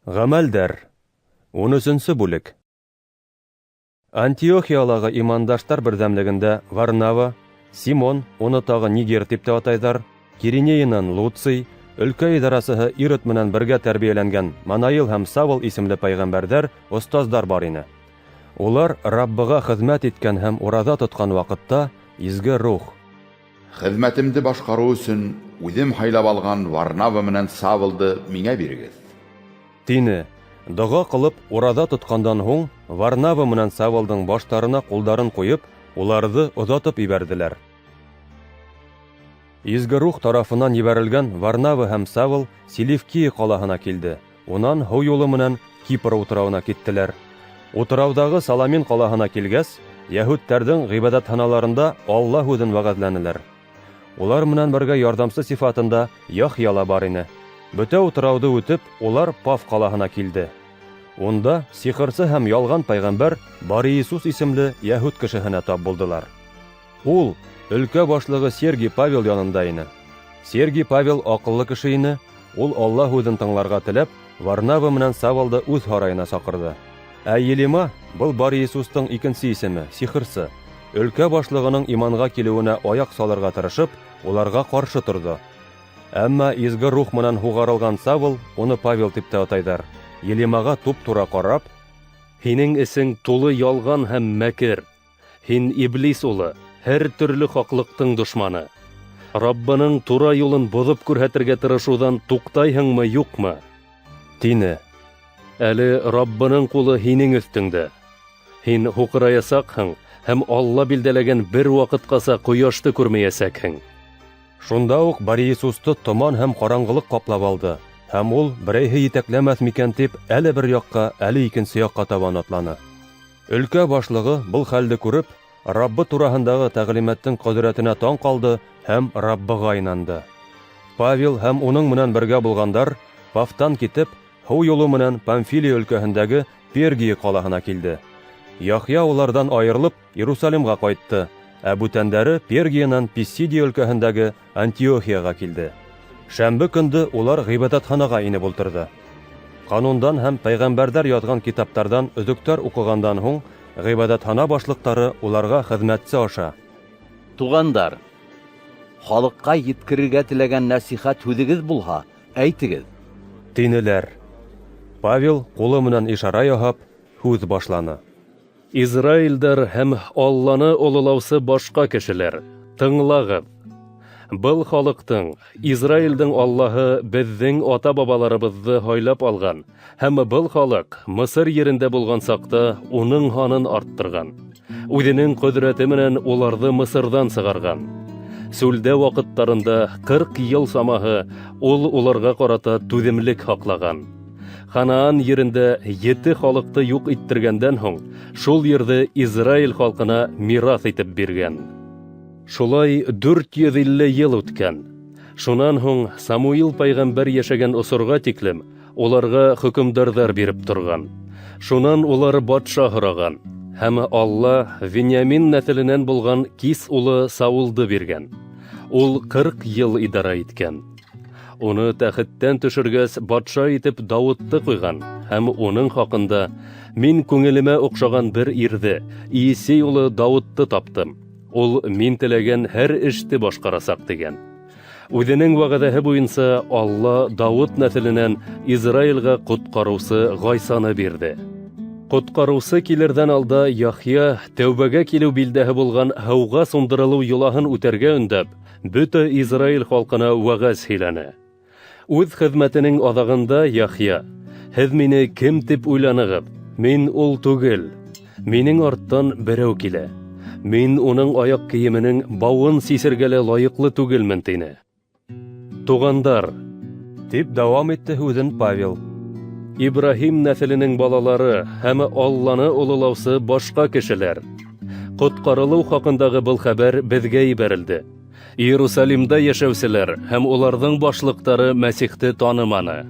Гамәлдәр. 13-нче бүлек. Антиохиялағы имандаштар берҙәмлегендә Варнава, Симон, уны тағы Нигер тип тә атайҙар, Киринейынан Луций, өлкә идарасыһы Ирод менән бергә тәрбиәләнгән Манаил һәм Савл исемле пайғамбәрҙәр, остаздар бар ине. Улар Раббыға хеҙмәт иткән һәм ураҙа тотҡан ваҡытта изге рух. Хеҙмәтемде башҡарыу өсөн үҙем һайлап алған Варнава менән Савлды миңә бирегеҙ. Тине. Доға ҡылып ураҙа тотҡандан һуң, Варнава менән Савлдың баштарына ҡулдарын ҡуйып, уларҙы оҙатып ебәрҙеләр. Изге рух тарафынан ебәрелгән Варнава һәм Савл Селевкия ҡалаһына килде. Унан һыу юлы менән Кипр утрауына киттеләр. Утрауҙағы Саламин ҡалаһына килгәс, йәһүдтәрҙең ғибәҙәтханаларында Алла һүҙен вәғәҙләнеләр. Улар менән бергә ярҙамсы сифатында Яхья ла бар ине. Бөтә утрауҙы үтеп, улар Паф ҡалаһына килде. Унда сихырсы һәм ялған пайғамбар Бар-Иисус исемле йәһүд кешеһенә тап булдылар. Ул өлкә башлығы Сергий Павел янында ине. Сергий Павел аҡыллы кеше ине. Ул Алла һүҙен тыңларға теләп, Варнава менән Савлды үҙ һарайына саҡырҙы. Ә Елима, был Бар-Иисустың икенсе исеме, сихырсы, өлкә башлығының иманға килеүенә аяҡ салырға тырышып, уларға ҡаршы торҙо. Әммә изге рух менән һуғарылған Савл, уны Павел тип тә атайҙар, Елимаға туп-тура ҡарап: «Һинең эсең тулы ялған һәм мәкер. Һин иблис улы, һәр төрлө хаҡлыҡтың дошманы. Раббының тура юлын боҙоп күрһәтергә тырышыуҙан туҡтайһыңмы, юҡмы?» тине. Әле Раббының ҡулы һинең өҫтөңдә. Һин һуҡыраясаҡһың һәм Алла билдәләгән бер ваҡытҡаса ҡояшты күрмәйәсәкһең. Шунда уҡ Бар-Иисусты томан һәм ҡараңғылыҡ ҡаплап алды, һәм ул, берәйһе етәкләмәҫ микән тип, әле бер яҡҡа, әле икенсе яҡҡа табан атланы. Өлкә башлығы был хәлде күреп, Раббы тураһындағы тәғлимәттең ҡөҙрәтенә таң ҡалды һәм Раббыға инанды. Павел һәм уның менән бергә булғандар, Пафтан китеп, һыу юлы менән Памфилия өлкәһендәге Пергия ҡалаһына килде. Яхья уларҙан айырылып Иерусалимға ҡайтты, ә бүтәндәре Пергиянан Писидия өлкәһендәге Антиохияға килде. Шәмбе көндө улар ғибәҙәтханаға инеп ултырҙы. Ҡанундан һәм пәйғәмбәрҙәр яҙған китаптарҙан өҙөктәр уҡығандан һуң, ғибәҙәтхана башлыҡтары уларға хеҙмәтсе аша: Туғандар, халыҡҡа еткерергә теләгән нәсихәт һүҙегеҙ булһа, әйтегеҙ. тинеләр. Павел ҡулы менән ишара яһап, һүҙ башланы. Израилдәр һәм Алланы ололаусы башҡа кешеләр, тыңлағыҙ. Был халыҡтың, Израилдың Аллаһы беҙҙең ата-бабаларыбыҙҙы һайлап алған, һәм был халыҡ Мысыр ерендә булған саҡта уның һанын арттырған. Үҙенең ҡөҙрәте менән уларҙы Мысырҙан сығарған. Сүлдә ваҡыттарында 40 йыл самаһы ул уларға ҡарата түҙемлек һаҡлаған. Ханаан ерендә 7 халыҡты юҡ иттергәндән һуң, шул ерҙе Израиль халҡына мираҫ итеп биргән. Шулай 450 йыл үткән. Шунан һуң Самуил пайғамбар йәшәгән осорға тиклем уларға хөкөмдарҙар биреп торған. Шунан улар батша һораған, һәм Алла Вениамин нәҫеленән булған Кис улы Саулды биргән. Ул 40 йыл идара иткән. Уны тәхеттән төшөргәс, батша итеп Дауытты ҡуйған, һәм уның хаҡында: «Мин күңелемә оҡшаған бер ирҙе, Иесей улы Дауытты таптым. Ул мин теләгән һәр эште башҡарасаҡ» тигән. Үҙенең вәғәҙәһе буйынса Алла Дауыт нәҫеленән Израилгә ҡотҡарыусы Ғайсаны бирҙе. Ҡотҡарыусы килерҙән алда Яхья тәүбәгә килеү билдәһе булған һыуға сундырылыу йолаһын үтәргә өндәп, бөтә Израиль халҡына вәғәз һөйләне. Үҙ хеҙмәтенең аҙағында Яхья: «Һеҙ мине кем тип уйланығыҙ? Мин ул түгел. Минең арттан берәү килә. Мин уның аяҡ кейеменең бауын сисергә лә лайыҡлы түгелмен» тине. Туғандар, Тип дауам итте һүҙен Павел. Ибраһим нәҫеленең балалары һәм Алланы ололаусы башҡа кешеләр. Ҡотҡарылыу хаҡындағы был хәбәр беҙгә ебәрелде. Иерусалимда йәшәүселәр һәм уларҙың башлыҡтары Мәсихте таныманы.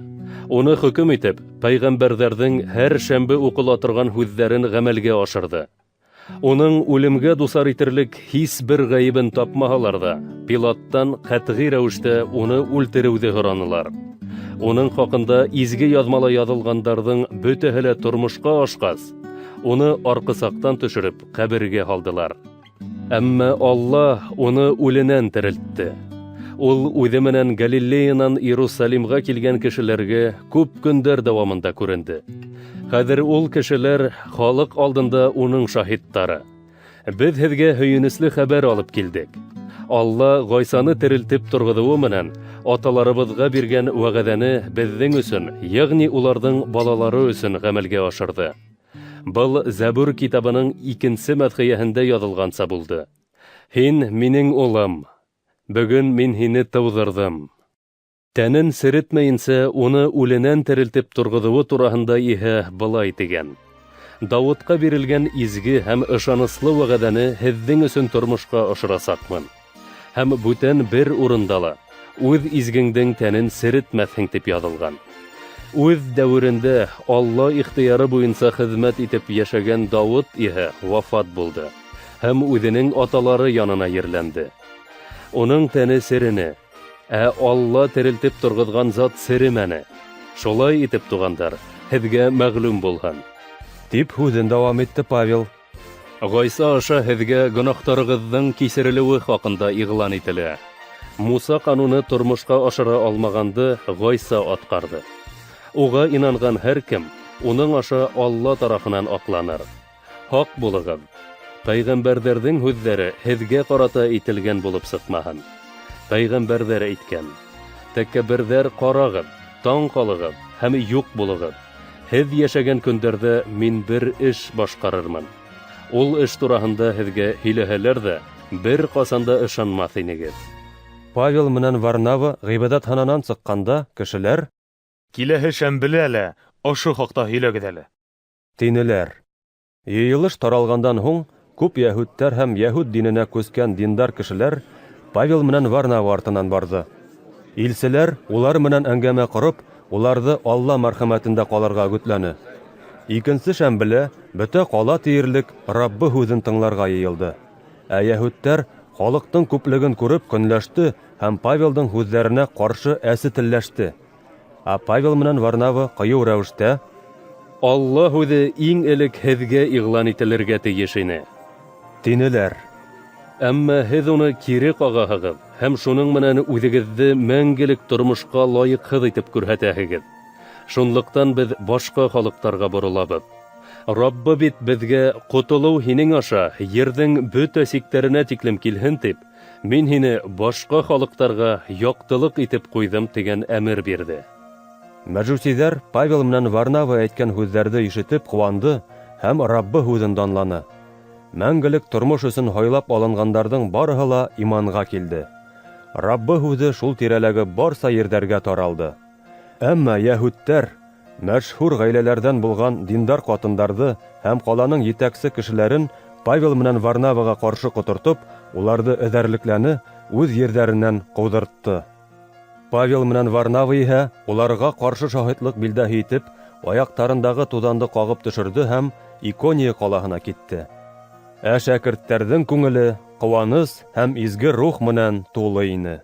Уны хөкөм итеп, пайғамбәрҙәрҙең һәр шәмбе уҡыла торған һүҙҙәрен ғәмәлгә ашырҙы. Уның үлемгә дусар итерлек һис бер гаебен тапмаһалар да, Пилаттан катгый рәвештә уны үлтерүҙе һоранылар. Уның хакында изге яҙмала яҙылғандарҙың бөтәһе лә тормошҡа ашҡас, уны арҡысаҡтан төшөрөп, ҡәбергә һалдылар. Әммә Аллаһ уны үленән терелтте. Ул үҙе менән Галилеянан Иерусалимға килгән кешеләргә күп көндәр дауамында күренде. Хәҙер ул кешеләр халыҡ алдында уның шаһиттары. Беҙ һеҙгә һөйөнөслө хәбәр алып килдек. Алла Ғайсаны терелтеп торғоҙоуы менән аталарыбыҙға биргән вәғәҙәне беҙҙең өсөн, йәғни уларҙың балалары өсөн ғәмәлгә ашырҙы. Был Зәбүр китабының 2-нсе мәҙхиәһендә яҙылғанса булды. Һин минең улым, бөгөн мин һине тыуҙырҙым. Тәнен серетмәйенсә, уны үленән терелтеп торғоҙоуы тураһында иһә былай тигән: Дауытҡа бирелгән изге һәм ышаныслы вәғәҙәне һеҙҙең өсөн тормошҡа ашырасаҡмын. Һәм бүтән бер урында ла үҙ изгеңдең тәнен серетмәҫһең тип яҙылған. Үҙ дәүерендә Алла ихтыяры буйынса хеҙмәт итеп йәшәгән Дауыт иһә вафат булды һәм үҙенең аталары янына ерләнде. Уның тәне серене, ә Алла терелтеп торғоҙған зат серемәне. Шулай итеп, туғандар, һеҙгә мәғлүм булһын. Тип һүҙен дауам итте Павел. Ғайса аша һеҙгә гонаһтарығыҙҙың кисерелеүе хаҡында иғлан ителә. Муса ҡануны тормошҡа ашыра алмағанды Ғайса атҡарҙы. Уға инанған һәр кем уның аша Алла тарафынан аҡланыр. Һаҡ булығыҙ. Пәйғәмбәрҙәрҙең һүҙҙәре һеҙгә ҡарата ителгән булып сыҡмаһын. Пәйғәмбәрҙәр әйткән: Тәкәбберҙәр ҡарағыҙ, таң ҡалығыҙ һәм юҡ булығыҙ. Һеҙ йәшәгән көндәрҙә мин бер эш башҡарырмын. Ул эш тураһында һеҙгә һөйләһәләр ҙә, бер ҡасан да ышанмаҫ инегеҙ. Павел менән Варнава ғибәҙәтхананан сыҡҡанда, кешеләр Киләһе шәмбелә лә ошо хаҡта һөйләгеҙ әле. тинеләр. Йыйылыш таралғандан һуң, күп йәһүдтәр һәм йәһүд диненә күскән диндар кешеләр Павел менән Варнава артынан барҙы. Илселәр, улар менән әңгәмә ҡороп, уларҙы Алла мәрхәмәтендә ҡалырға үгетләне. Икенсе шәмбелә бөтә ҡала тиерлек Раббы һүҙен тыңларға йыйылды. Ә йәһүдтәр халыҡтың күплеген күреп көнләште һәм Павелдың һүҙҙәренә ҡаршы әсетелләште. Ә Павел менән Варнава ҡыйыу рәүештә: Алла һүҙе иң элек һеҙгә иғлан ителергә тейеш ине. Тинеләр. Әммә һеҙ уны кире ҡағаһығыҙ һәм шуның менән үҙегеҙҙе мәңгелек тормошҡа лайыҡһыҙ итеп күрһәтәһегеҙ. Шунлыҡтан беҙ башҡа халыҡтарға боролабыҙ. Раббы бит беҙгә ҡотолоу һинең аша ерҙең бөтә сиктәренә тиклем килһен тип, мин һине башҡа халыҡтарға яҡтылыҡ итеп ҡуйҙым тигән әмер бирҙе. Мәжүсиҙәр Павел менән Варнава әйткән һүҙҙәрҙе ишетеп ҡыуанды һәм Раббы һүҙен данланы. Мәңгелек тормош өсөн һайлап алынғандарҙың барыһы ла иманға килде. Раббы һүҙе шул тирәләге барса ерҙәргә таралды. Әммә йәһүдтәр мәшһүр ғаиләләрҙән булған диндар ҡатындарҙы һәм ҡаланың етәксе кешеләрен Павел менән Варнаваға ҡаршы ҡотортоп, уларҙы эҙәрлекләне, үҙ ерҙәренән ҡыуҙыртты. Павел менән Варнава иһә уларға ҡаршы шаһитлыҡ билдәһе итеп, аяҡтарындағы туҙанды ҡағып төшөрҙө һәм Икония ҡалаһына китте. Ә шәкерттәрҙең күңеле ҡыуаныс һәм изге рух менән тулы ине.